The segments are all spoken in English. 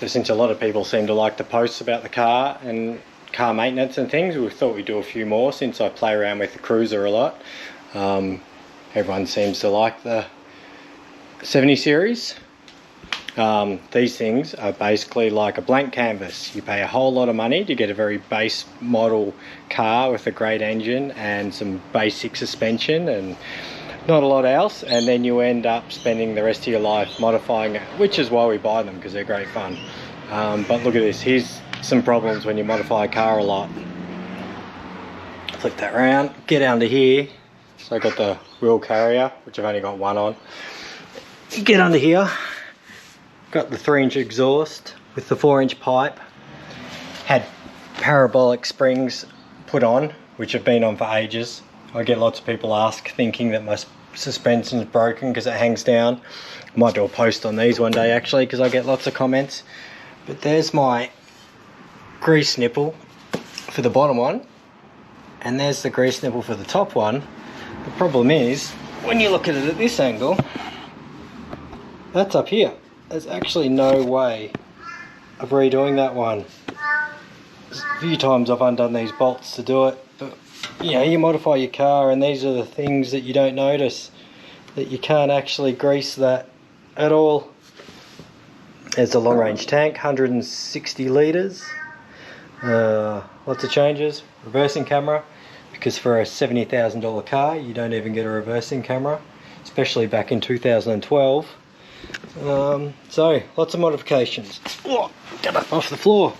So since a lot of people seem to like the posts about the car and car maintenance and things, we thought we'd do a few more since I play around with the Cruiser a lot. Everyone seems to like the 70 series. These things are basically like a blank canvas. You pay a whole lot of money to get a very base model car with a great engine and some basic suspension and not a lot else, and then you end up spending the rest of your life modifying it, which is why we buy them, because they're great fun. But look at this, here's some problems when you modify a car a lot. Flip that around, get under here. So I've got the wheel carrier, which I've only got one on. Get under here, got the 3-inch exhaust with the 4-inch pipe. Had parabolic springs put on, which have been on for ages. I get lots of people ask, thinking that my suspension's broken because it hangs down. I might do a post on these one day actually, because I get lots of comments. But there's my grease nipple for the bottom one, and there's the grease nipple for the top one. The problem is, when you look at it at this angle, that's up here. There's actually no way of redoing that one. There's a few times I've undone these bolts to do it, but you know, you modify your car and these are the things that you don't notice, that you can't actually grease that at all. There's the long range tank, 160 litres, lots of changes, reversing camera, because for a $70,000 car you don't even get a reversing camera, especially back in 2012. So lots of modifications. Oh, get up off the floor.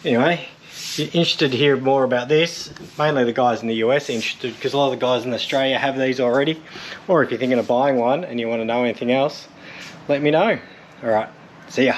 Anyway, if you're interested to hear more about this, mainly the guys in the US are interested, because a lot of the guys in Australia have these already. Or if you're thinking of buying one and you want to know anything else, let me know. Alright, see ya.